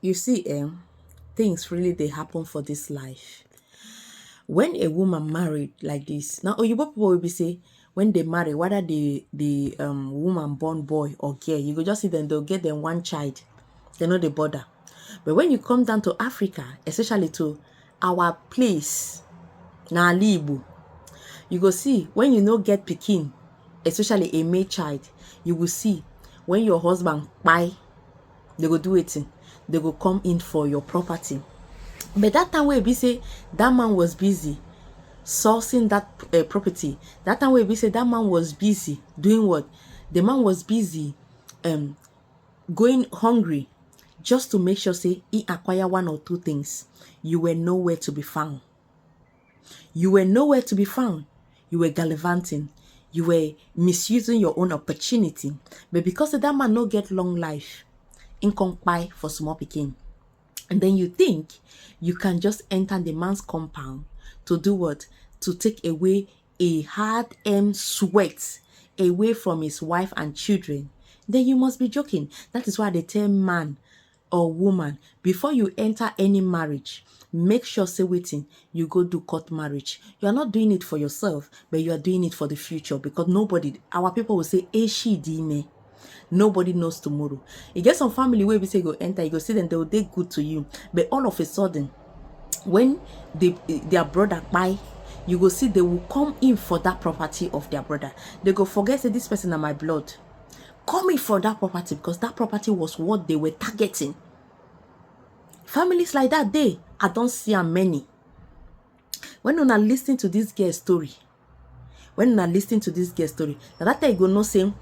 You see, things really they happen for this life. When a woman married like this, now Oyibo people will be say when they marry, whether the woman born boy or girl, you go just see them, they'll get them one child. They know the border. But when you come down to Africa, especially to our place, na Igbo, you go see when you no get pikin, especially a male child, you will see when your husband buy, they go do it. They go come in for your property. But that time where we say that man was busy sourcing that property, that time where we say that man was busy doing what? The man was busy going hungry just to make sure say he acquire one or two things. You were nowhere to be found. You were nowhere to be found. You were gallivanting. You were misusing your own opportunity. But because that man no get long life, in buy for small pikin. And then you think you can just enter the man's compound to do what? To take away a hard-earned sweat away from his wife and children. Then you must be joking. That is why they tell man or woman, before you enter any marriage, make sure say waiting, you go do court marriage. You are not doing it for yourself, but you are doing it for the future, because nobody, our people will say, she dime. Nobody knows tomorrow. You get some family where we say go enter, you go see them, they will take good to you. But all of a sudden, when their brother buy, you go see they will come in for that property of their brother. They go forget say this person are my blood. Come in for that property because that property was what they were targeting. Families like that, I don't see many. When una listen to this girl story, now that time you go know say,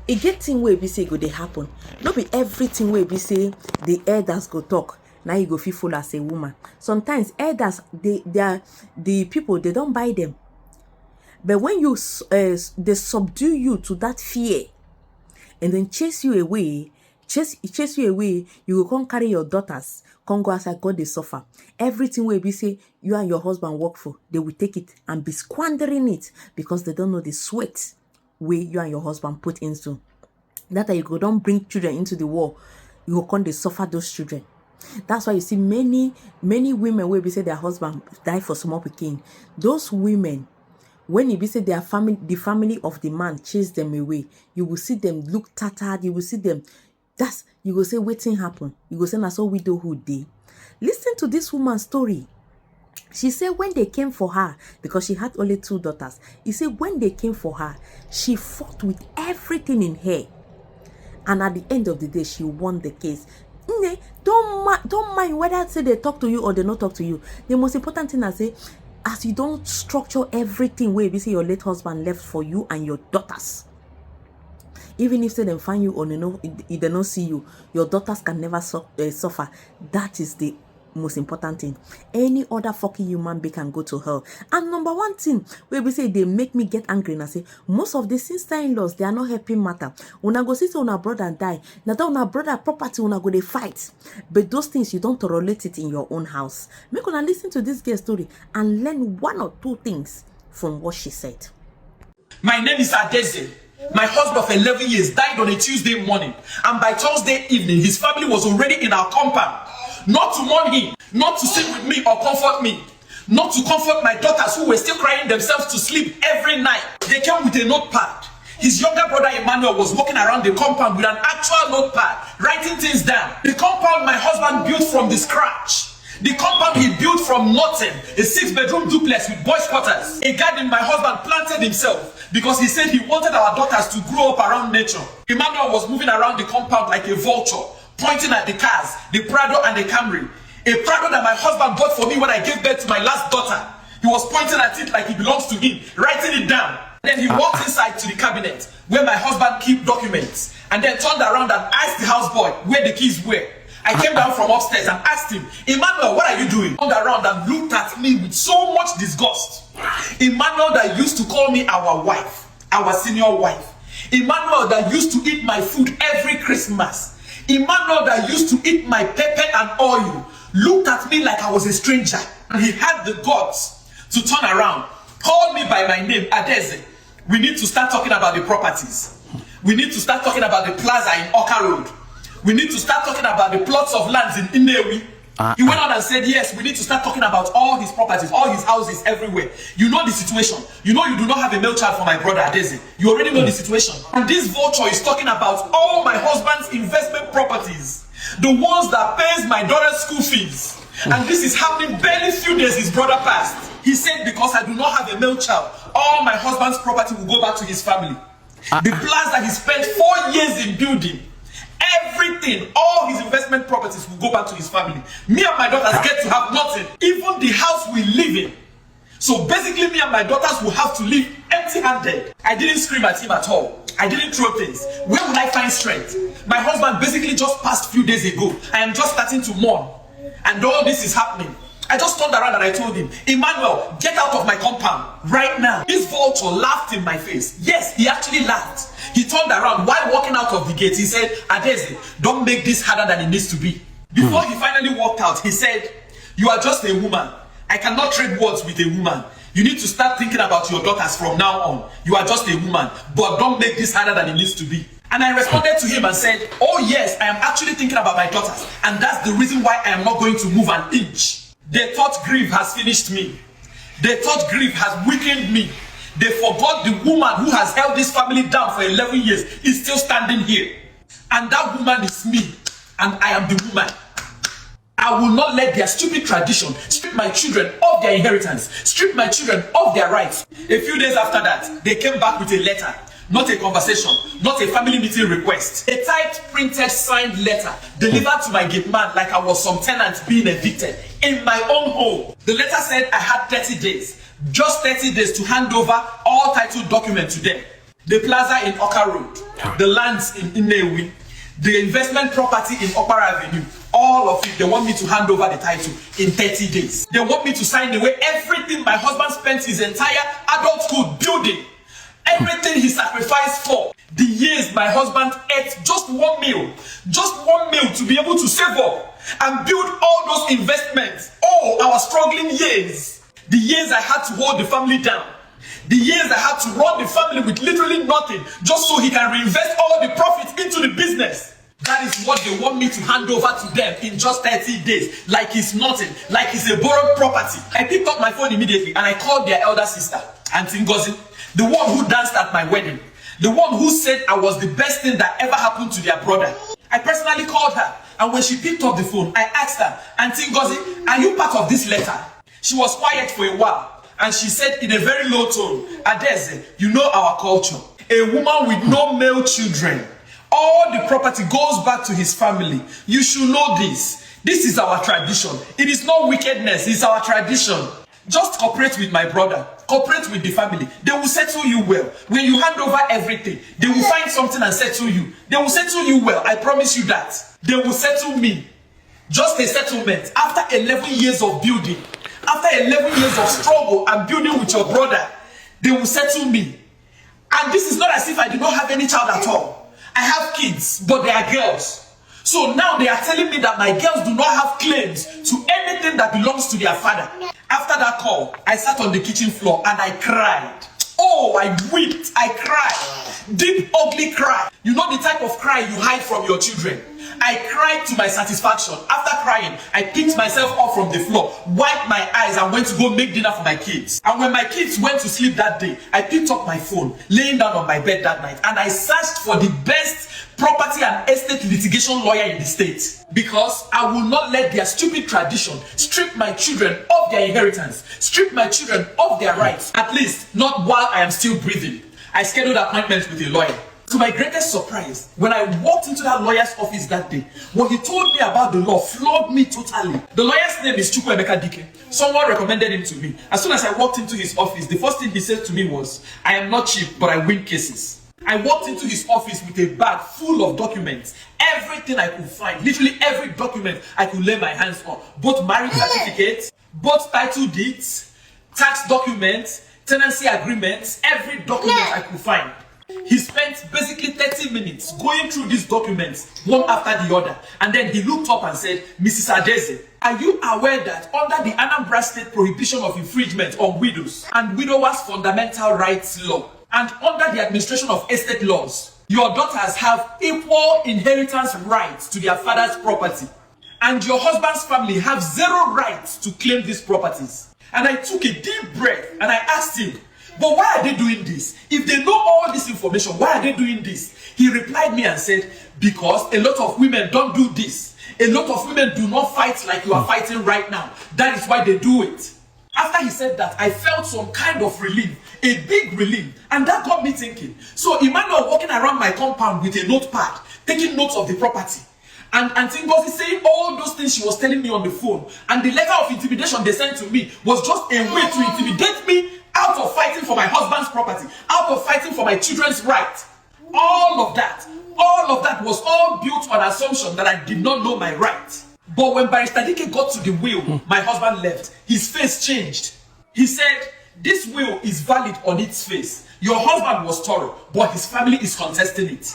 e get thing wey be say go dey happen. No be everything wey be say the elders go talk. Now you go feel full as a woman. Sometimes elders, they are the people, they don't buy them. But when you they subdue you to that fear and then chase you away, you will come carry your daughters, come go outside, God they suffer. Everything will be say you and your husband work for, they will take it and be squandering it because they don't know the sweat where you and your husband put into. That you go don't bring children into the war, you will come they suffer those children. That's why you see many women will be say their husband die for small pikin. Those women, when you be say their family, the family of the man chase them away, you will see them look tattered. You will see them. You will say waiting happen. You will say na so widowhood dey. Listen to this woman's story. She said when they came for her, because she had only 2 daughters, he said when they came for her, she fought with everything in her. And at the end of the day, she won the case. Don't mind whether say they talk to you or they not talk to you. The most important thing I say, as you don't structure everything where you say your late husband left for you and your daughters. Even if say them find you or they don't see you, your daughters can never suffer. That is the most important thing. Any other fucking human being can go to hell. And number one thing where we say they make me get angry and I say most of the sister-in-laws, they are not helping matter. Una go see una brother die, now that una brother property una go they fight. But those things you don't tolerate it in your own house. Make una listen to this girl story and learn 1 or 2 things from what she said. My name is Adeze. My husband of 11 years died on a Tuesday morning, and by Thursday evening his family was already in our compound. Not to mourn him, not to sit with me or comfort me, not to comfort my daughters who were still crying themselves to sleep every night. They came with a notepad. His younger brother Emmanuel was walking around the compound with an actual notepad, writing things down. The compound my husband built from the scratch. The compound he built from nothing, a 6-bedroom duplex with boys' quarters. A garden my husband planted himself because he said he wanted our daughters to grow up around nature. Emmanuel was moving around the compound like a vulture, pointing at the cars, the Prado and the Camry. A Prado that my husband bought for me when I gave birth to my last daughter. He was pointing at it like it belongs to him, writing it down. Then he walked inside to the cabinet where my husband kept documents, and then turned around and asked the houseboy where the keys were. I came down from upstairs and asked him, Emmanuel, what are you doing? He turned around and looked at me with so much disgust. Emmanuel that used to call me our wife, our senior wife. Emmanuel that used to eat my food every Christmas. Emmanuel that used to eat my pepper and oil looked at me like I was a stranger. And he had the guts to turn around, call me by my name, Adeze. We need to start talking about the properties. We need to start talking about the plaza in Oka Road. We need to start talking about the plots of lands in Inewi. He went on and said, yes, we need to start talking about all his properties, all his houses everywhere. You know the situation. You know you do not have a male child for my brother Adeze. You already know the situation. And this vulture is talking about all my husband's investment properties. The ones that pays my daughter's school fees. And this is happening barely few days his brother passed. He said, because I do not have a male child, all my husband's property will go back to his family. The plaza he spent 4 years in building, everything, all his investment properties will go back to his family. Me and my daughters get to have nothing. Even the house we live in. So basically me and my daughters will have to live empty-handed. I didn't scream at him at all. I didn't throw things. Where will I find strength? My husband basically just passed few days ago. I am just starting to mourn. And all this is happening. I just turned around and I told him, Emmanuel, get out of my compound right now. This vulture laughed in my face. Yes, he actually laughed. He turned around while walking out of the gate. He said, Adeze, don't make this harder than it needs to be. Before he finally walked out, he said, you are just a woman. I cannot trade words with a woman. You need to start thinking about your daughters from now on. You are just a woman, but don't make this harder than it needs to be. And I responded to him and said, oh yes, I am actually thinking about my daughters. And that's the reason why I am not going to move an inch. They thought grief has finished me. They thought grief has weakened me. They forgot the woman who has held this family down for 11 years is still standing here. And that woman is me. And I am the woman. I will not let their stupid tradition strip my children of their inheritance, strip my children of their rights. A few days after that, they came back with a letter. Not a conversation, not a family meeting request. A typed, printed, signed letter delivered to my gate man like I was some tenant being evicted in my own home. The letter said I had 30 days, just 30 days to hand over all title documents to them. The plaza in Oka Road, the lands in Inewi, the investment property in Okpara Avenue, all of it, they want me to hand over the title in 30 days. They want me to sign away everything my husband spent his entire adulthood building. Everything he sacrificed for. The years my husband ate just one meal to be able to save up and build all those investments. Oh, our struggling years. The years I had to hold the family down. The years I had to run the family with literally nothing just so he can reinvest all the profits into the business. That is what they want me to hand over to them in just 30 days. Like it's nothing. Like it's a borrowed property. I picked up my phone immediately and I called their elder sister, Auntie Ngozi. The one who danced at my wedding. The one who said I was the best thing that ever happened to their brother. I personally called her, and when she picked up the phone, I asked her, Auntie Ngozi, are you part of this letter? She was quiet for a while, and she said in a very low tone, Adeze, you know our culture. A woman with no male children. All the property goes back to his family. You should know this. This is our tradition. It is not wickedness, it's our tradition. Just cooperate with my brother. Cooperate with the family. They will settle you well. When you hand over everything, they will find something and settle you. They will settle you well. I promise you that. They will settle me. Just a settlement. After 11 years of building, after 11 years of struggle and building with your brother, they will settle me. And this is not as if I do not have any child at all. I have kids, but they are girls. So now they are telling me that my girls do not have claims to anything that belongs to their father. After that call, I sat on the kitchen floor and I cried. Oh, I wept, I cried. Deep, ugly cry. You know the type of cry you hide from your children. I cried to my satisfaction. After crying, I picked myself up from the floor, wiped my eyes and went to go make dinner for my kids. And when my kids went to sleep that day, I picked up my phone, laying down on my bed that night, and I searched for the best property and estate litigation lawyer in the state. Because I will not let their stupid tradition strip my children of their inheritance, strip my children of their rights, at least not while I am still breathing. I scheduled appointments with a lawyer. To my greatest surprise, when I walked into that lawyer's office that day, what he told me about the law floored me totally. The lawyer's name is Chukwuemeka Dike. Someone recommended him to me. As soon as I walked into his office, the first thing he said to me was, I am not cheap, but I win cases. I walked into his office with a bag full of documents. Everything I could find, literally every document I could lay my hands on. Both marriage certificates, both title deeds, tax documents, tenancy agreements, every document I could find. He spent basically 30 minutes going through these documents, one after the other. And then he looked up and said, Mrs. Adeze, are you aware that under the Anambra State Prohibition of Infringement on Widows and Widowers Fundamental Rights Law, and under the administration of estate laws, Your daughters have equal inheritance rights to their father's property. And your husband's family have zero rights to claim these properties. And I took a deep breath and I asked him, but why are they doing this? If they know all this information, why are they doing this? He replied me and said, because a lot of women don't do this. A lot of women do not fight like you are fighting right now. That is why they do it. After he said that, I felt some kind of relief, a big relief. And that got me thinking. So Emmanuel walking around my compound with a notepad, taking notes of the property. And Ngozi saying all those things she was telling me on the phone. And the letter of intimidation they sent to me was just a way to intimidate me out of fighting for my husband's property, out of fighting for my children's right. All of that was all built on assumption that I did not know my right. But when Barrister Dike got to the will, my husband left. His face changed. He said, this will is valid on its face. Your husband was thorough, but his family is contesting it.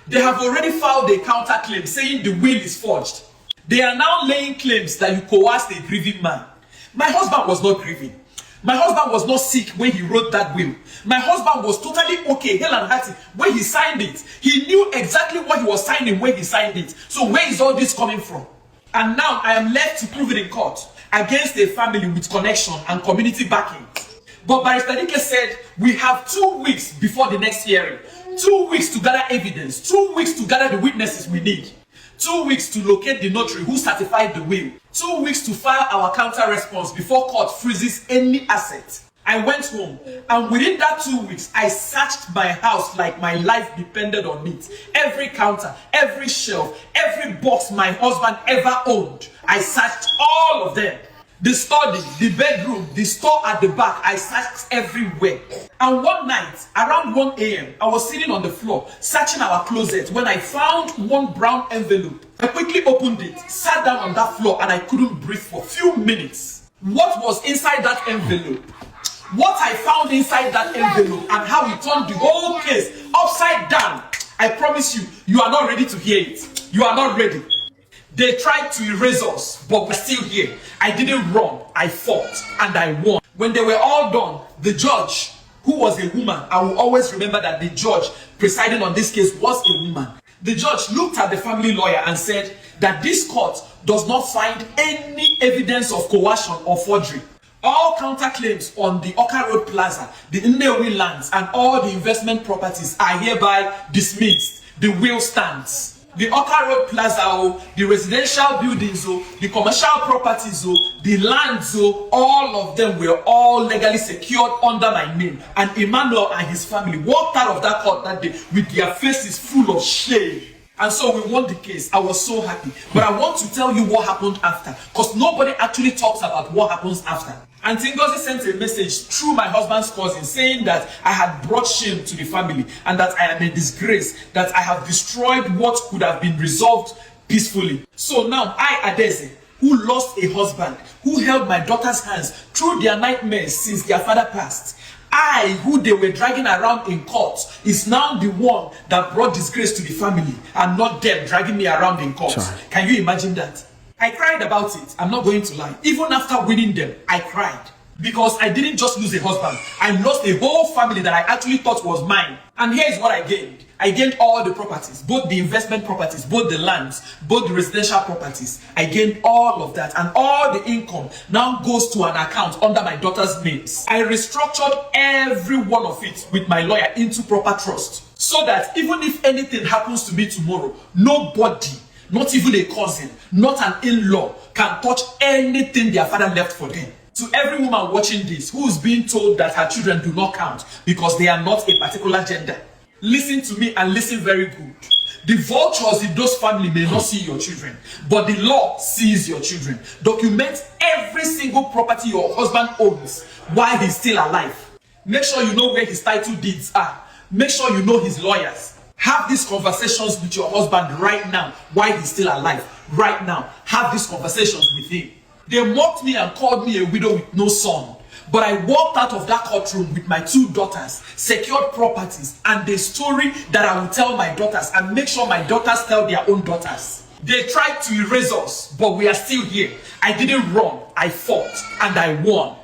They have already filed a counterclaim saying the will is forged. They are now laying claims that you coerced a grieving man. My husband was not grieving. My husband was not sick when he wrote that will. My husband was totally okay, hale and hearty, when he signed it. He knew exactly what he was signing when he signed it. So where is all this coming from? And now I am left to prove it in court against a family with connection and community backing. But Barrister Dike said we have 2 weeks before the next hearing. 2 weeks to gather evidence. 2 weeks to gather the witnesses we need. 2 weeks to locate the notary who certified the will. 2 weeks to file our counter response before court freezes any asset. I went home, and within that 2 weeks, I searched my house like my life depended on it. Every counter, every shelf, every box my husband ever owned, I searched all of them. The study, the bedroom, the store at the back, I searched everywhere. And one night, around 1 a.m., I was sitting on the floor, searching our closet when I found one brown envelope. I quickly opened it, sat down on that floor, and I couldn't breathe for a few minutes. What was inside that envelope? What I found inside that envelope and how it turned the whole case upside down. I promise you, you are not ready to hear it. You are not ready. They tried to erase us, but we're still here. I didn't run, I fought, and I won. When they were all done, the judge, who was a woman, I will always remember that the judge presiding on this case was a woman. The judge looked at the family lawyer and said that this court does not find any evidence of coercion or forgery. All counterclaims on the Oka Road Plaza, the Nnewi lands, and all the investment properties are hereby dismissed. The will stands. The Oka Road Plaza, the residential buildings, the commercial properties, the lands, all of them were all legally secured under my name. And Emmanuel and his family walked out of that court that day with their faces full of shame. And so we won the case. I was so happy. But I want to tell you what happened after, because nobody actually talks about what happens after. And Ngozi sent a message through my husband's cousin saying that I had brought shame to the family and that I am a disgrace, that I have destroyed what could have been resolved peacefully. So now I, Adeze, who lost a husband, who held my daughter's hands through their nightmares since their father passed, I, who they were dragging around in court, is now the one that brought disgrace to the family and not them dragging me around in court. Sorry. Can you imagine that? I cried about it. I'm not going to lie. Even after winning them, I cried. Because I didn't just lose a husband. I lost a whole family that I actually thought was mine. And here is what I gained. I gained all the properties, both the investment properties, both the lands, both the residential properties. I gained all of that, and all the income now goes to an account under my daughter's names. I restructured every one of it with my lawyer into proper trust, so that even if anything happens to me tomorrow, nobody, not even a cousin, not an in-law, can touch anything their father left for them. To every woman watching this who is being told that her children do not count because they are not a particular gender, listen to me and listen very good. The vultures in those families may not see your children, but the law sees your children. Document every single property your husband owns while he's still alive. Make sure you know where his title deeds are. Make sure you know his lawyers. Have these conversations with your husband right now while he's still alive. Right now, have these conversations with him. They mocked me and called me a widow with no son. But I walked out of that courtroom with my 2 daughters, secured properties, and the story that I will tell my daughters and make sure my daughters tell their own daughters. They tried to erase us, but we are still here. I didn't run, I fought, and I won.